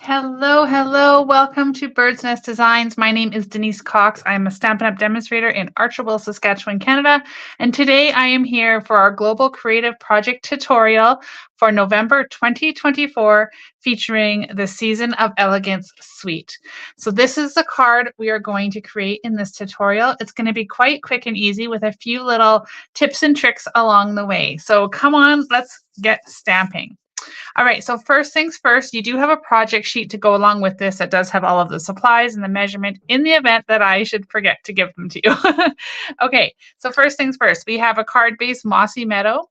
Hello, hello. Welcome to Bird's Nest Designs. My name is Denise Cox. I'm a Stampin' Up! Demonstrator in Archerville, Saskatchewan, Canada. And today I am here for our Global Creative Project tutorial for November 2024 featuring the Season of Elegance suite. So this is the card we are going to create in this tutorial. It's going to be quite quick and easy with a few little tips and tricks along the way. So come on, let's get stamping. All right, so first things first, you do have a project sheet to go along with this that does have all of the supplies and the measurement in the event that I should forget to give them to you. Okay, so first things first, we have a card-based mossy meadow,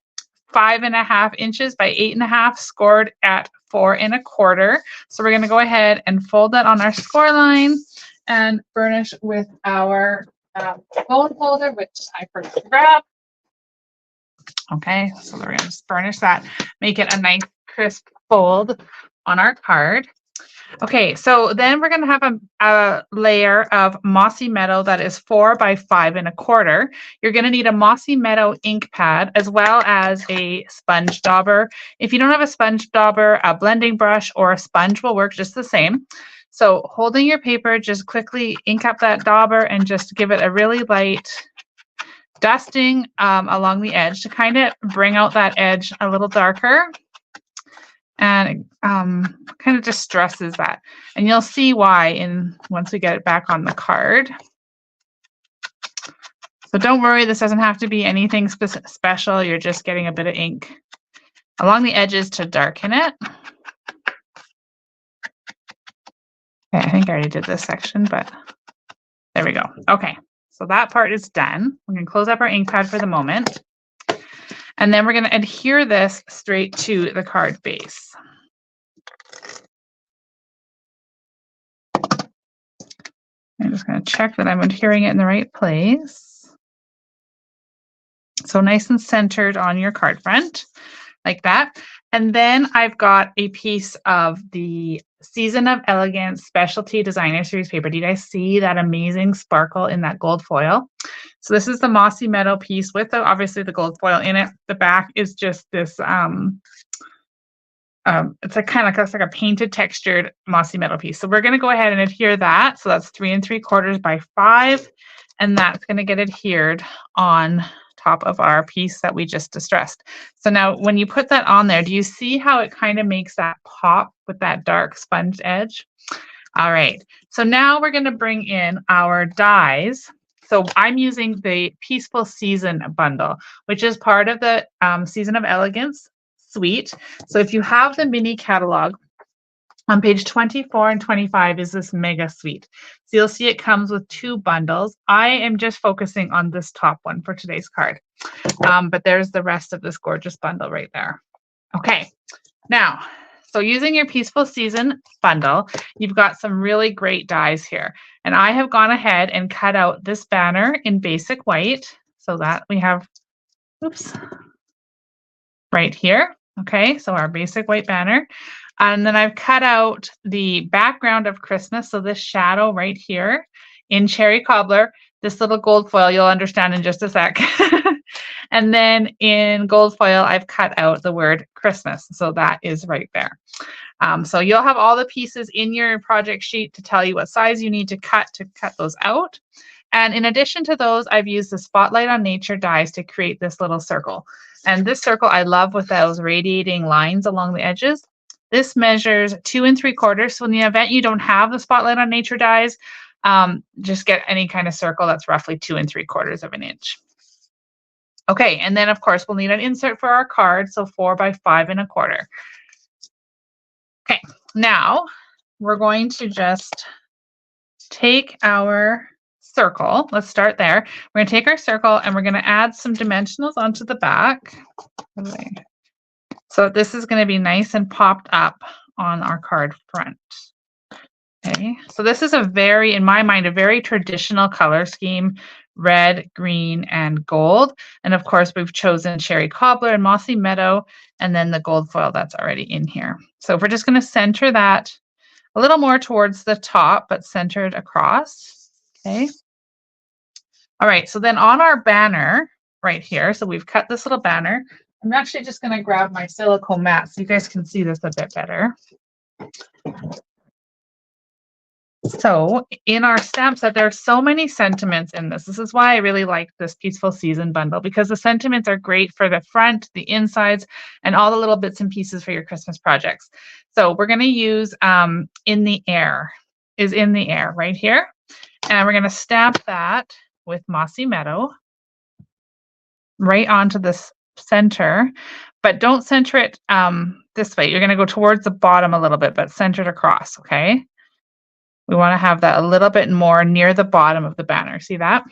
5.5 inches by 8.5, scored at 4 1/4. So we're gonna go ahead and fold that on our score line and burnish with our bone folder, which I forgot to grab. Okay, so we're gonna just burnish that, make it a nice crisp fold on our card. Okay, so then we're going to have a layer of mossy meadow that is 4 by 5 1/4. You're going to need a mossy meadow ink pad as well as a sponge dauber. If you don't have a sponge dauber, a blending brush or a sponge will work just the same. So holding your paper, just quickly ink up that dauber and just give it a really light dusting along the edge to kind of bring out that edge a little darker. And kind of just stresses that. And you'll see why once we get it back on the card. So don't worry, this doesn't have to be anything special. You're just getting a bit of ink along the edges to darken it. Okay, I think I already did this section, but there we go. Okay, so that part is done. We're going to close up our ink pad for the moment. And then we're going to adhere this straight to the card base. I'm just going to check that I'm adhering it in the right place. So nice and centered on your card front, like that. And then I've got a piece of the Season of Elegance Specialty Designer Series paper. Do you guys see that amazing sparkle in that gold foil? So this is the mossy meadow piece with obviously the gold foil in it. The back is just this, it's looks like a painted textured mossy meadow piece. So we're going to go ahead and adhere that. So that's 3 3/4 by 5. And that's going to get adhered on top of our piece that we just distressed. So now when you put that on there, do you see how it kind of makes that pop with that dark sponge edge? All right, so now we're going to bring in our dies. So I'm using the Peaceful Season bundle, which is part of the Season of Elegance suite. So if you have the mini catalog, on page 24 and 25 is this mega suite. So you'll see it comes with 2 bundles. I am just focusing on this top one for today's card. But there's the rest of this gorgeous bundle right there. Okay, now, so using your Peaceful Season bundle, you've got some really great dies here. And I have gone ahead and cut out this banner in basic white so that we have, oops, right here. Okay, so our basic white banner. And then I've cut out the background of Christmas, so this shadow right here in Cherry Cobbler, this little gold foil, you'll understand in just a sec. And then in gold foil, I've cut out the word Christmas, so that is right there. So you'll have all the pieces in your project sheet to tell you what size you need to cut those out. And in addition to those, I've used the Spotlight on Nature dies to create this little circle. And this circle I love with those radiating lines along the edges. This measures 2 3/4. So in the event you don't have the Spotlight on Nature dies, just get any kind of circle that's roughly 2 3/4 inch. Okay, and then of course we'll need an insert for our card, so 4 by 5 1/4. Okay, now we're going to just take our circle. Let's start there. We're going to take our circle and we're going to add some dimensionals onto the back. So this is going to be nice and popped up on our card front. Okay, so this is in my mind, a very traditional color scheme, red, green, and gold. And of course, we've chosen Cherry Cobbler and Mossy Meadow, and then the gold foil that's already in here. So we're just going to center that a little more towards the top, but centered across. Okay. All right, so then on our banner right here, so we've cut this little banner. I'm actually just going to grab my silicone mat so you guys can see this a bit better. So in our stamp set, there are so many sentiments in this. This is why I really like this Peaceful Season bundle, because the sentiments are great for the front, the insides, and all the little bits and pieces for your Christmas projects. So we're going to use In the Air, is in the air right here. And we're going to stamp that with Mossy Meadow right onto this center, but don't center it this way. You're going to go towards the bottom a little bit, but center it across, okay? We want to have that a little bit more near the bottom of the banner. See that?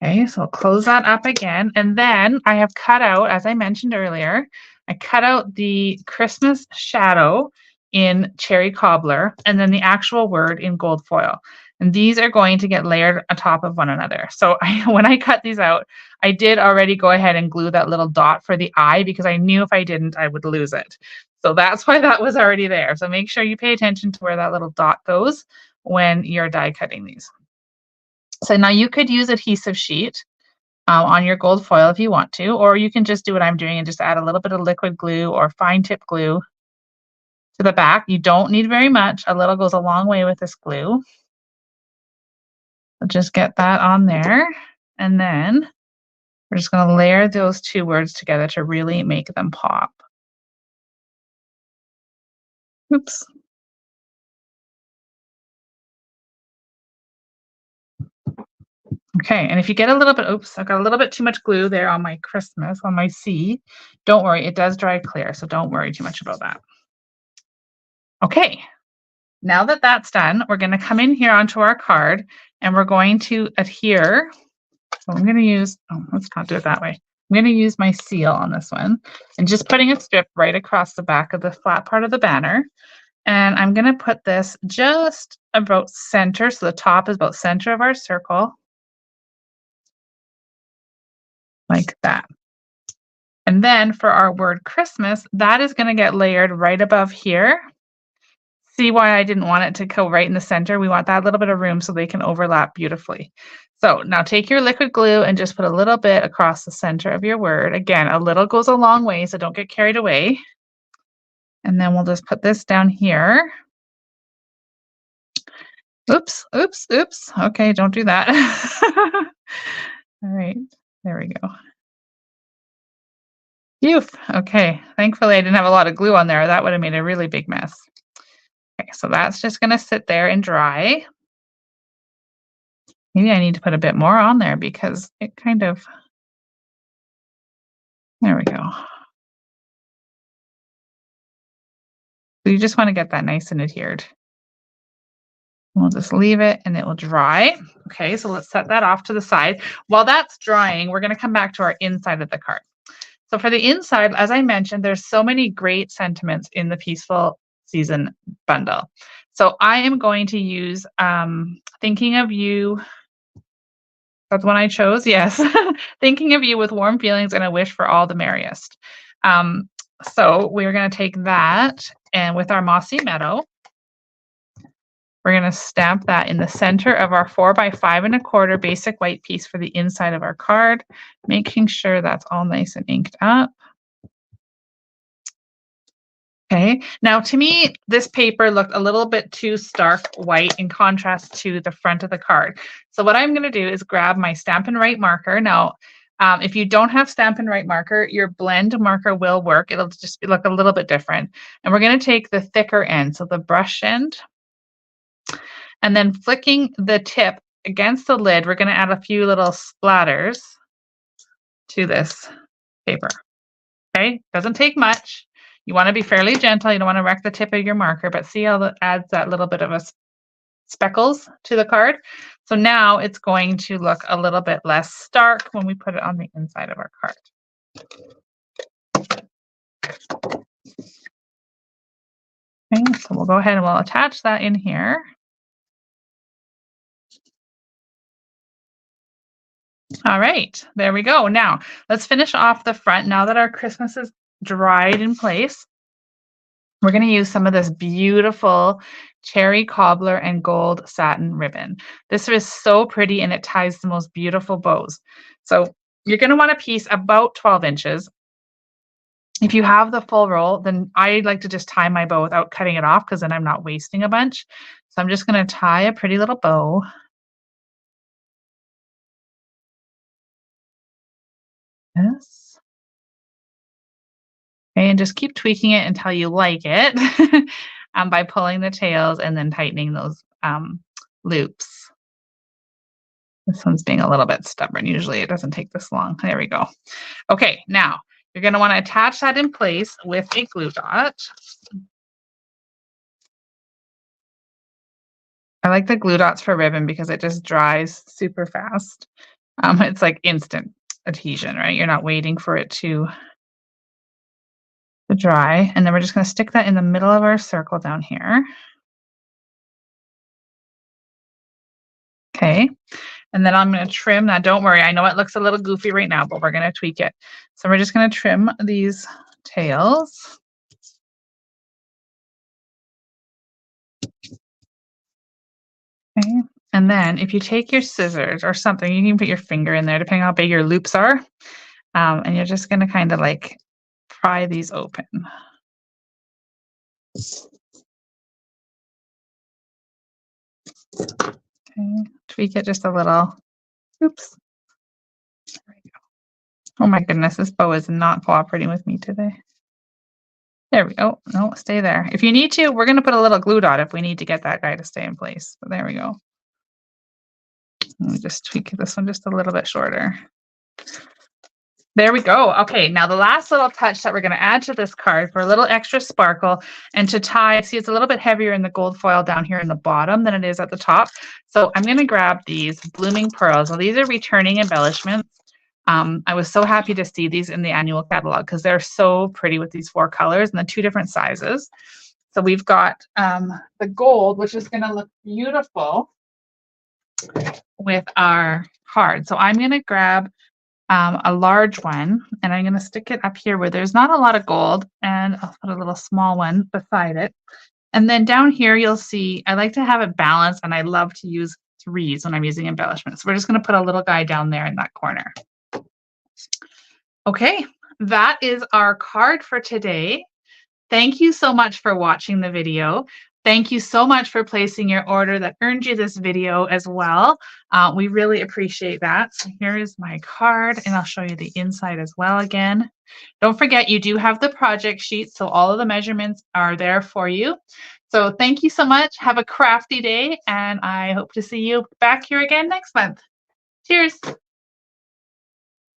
Okay, so I'll close that up again. And then I have cut out, as I mentioned earlier, I cut out the Christmas shadow in cherry cobbler and then the actual word in gold foil. And these are going to get layered on top of one another. So when I cut these out, I did already go ahead and glue that little dot for the eye because I knew if I didn't, I would lose it. So that's why that was already there. So make sure you pay attention to where that little dot goes when you're die cutting these. So now you could use adhesive sheet on your gold foil if you want to, or you can just do what I'm doing and just add a little bit of liquid glue or fine tip glue to the back. You don't need very much. A little goes a long way with this glue. So just get that on there. And then we're just going to layer those two words together to really make them pop. Oops. Okay, and if you get a little bit, oops, I've got a little bit too much glue there on my Christmas, on my C. Don't worry, it does dry clear, so don't worry too much about that. Okay, now that that's done, we're going to come in here onto our card and we're going to adhere. So I'm going to use, let's not do it that way. I'm going to use my seal on this one and just putting a strip right across the back of the flat part of the banner. And I'm going to put this just about center. So the top is about center of our circle. Like that. And then for our word Christmas, that is going to get layered right above here. See why I didn't want it to go right in the center? We want that little bit of room so they can overlap beautifully. So now take your liquid glue and just put a little bit across the center of your word. Again, a little goes a long way, so don't get carried away. And then we'll just put this down here. Oops, oops, oops. Okay, don't do that. All right, there we go. Phew. Okay, thankfully I didn't have a lot of glue on there. That would have made a really big mess. Okay, so that's just going to sit there and dry. Maybe I need to put a bit more on there because it kind of, there we go. So you just want to get that nice and adhered. We'll just leave it and it will dry. Okay, so let's set that off to the side. While that's drying, we're going to come back to our inside of the card. So for the inside, as I mentioned, there's so many great sentiments in the Peaceful Season bundle. So I am going to use Thinking of You. That's one I chose, yes. Thinking of You with warm feelings and a wish for all the merriest. So we're going to take that and with our Mossy Meadow, we're going to stamp that in the center of our 4x5 1/4 basic white piece for the inside of our card, making sure that's all nice and inked up. Okay, now to me, this paper looked a little bit too stark white in contrast to the front of the card. So what I'm going to do is grab my Stampin' Write marker. Now, if you don't have Stampin' Write marker, your blend marker will work. It'll just look a little bit different. And we're going to take the thicker end, so the brush end, and then flicking the tip against the lid, we're going to add a few little splatters to this paper. Okay, doesn't take much. You want to be fairly gentle. You don't want to wreck the tip of your marker, but see how that adds that little bit of a speckles to the card. So now it's going to look a little bit less stark when we put it on the inside of our card. Okay, so we'll go ahead and we'll attach that in here. All right, there we go. Now let's finish off the front. Now that our Christmas is dried in place, we're going to use some of this beautiful cherry cobbler and gold satin ribbon. This is so pretty and it ties the most beautiful bows. So you're going to want a piece about 12 inches. If you have the full roll, then I like to just tie my bow without cutting it off because then I'm not wasting a bunch. So I'm just going to tie a pretty little bow. Yes. Okay, and just keep tweaking it until you like it by pulling the tails and then tightening those loops. This one's being a little bit stubborn. Usually it doesn't take this long. There we go. Okay, now you're going to want to attach that in place with a glue dot. I like the glue dots for ribbon because it just dries super fast. It's like instant adhesion, right? You're not waiting for it to dry. And then we're just going to stick that in the middle of our circle down here. Okay. And then I'm going to trim. Now, don't worry. I know it looks a little goofy right now, but we're going to tweak it. So we're just going to trim these tails. Okay. And then if you take your scissors or something, you can put your finger in there, depending on how big your loops are. And you're just going to kind of like pry these open. Okay. Tweak it just a little. Oops. There we go. Oh my goodness, this bow is not cooperating with me today. There we go. No, stay there. If you need to, we're going to put a little glue dot if we need to get that guy to stay in place. But there we go. Let me just tweak this one just a little bit shorter. There we go. Okay, now the last little touch that we're going to add to this card for a little extra sparkle and to tie, see it's a little bit heavier in the gold foil down here in the bottom than it is at the top. So I'm going to grab these blooming pearls. Now these are returning embellishments. I was so happy to see these in the annual catalog because they're so pretty with these 4 colors and the 2 different sizes. So we've got the gold, which is going to look beautiful with our card. So I'm going to grab a large one and I'm going to stick it up here where there's not a lot of gold, and I'll put a little small one beside it. And then down here, you'll see I like to have it balanced, and I love to use 3s when I'm using embellishments. So we're just going to put a little guy down there in that corner. Okay, that is our card for today. Thank you so much for watching the video. Thank you so much for placing your order that earned you this video as well. We really appreciate that. So here is my card, and I'll show you the inside as well again. Don't forget, you do have the project sheet, so all of the measurements are there for you. So thank you so much. Have a crafty day, and I hope to see you back here again next month. Cheers.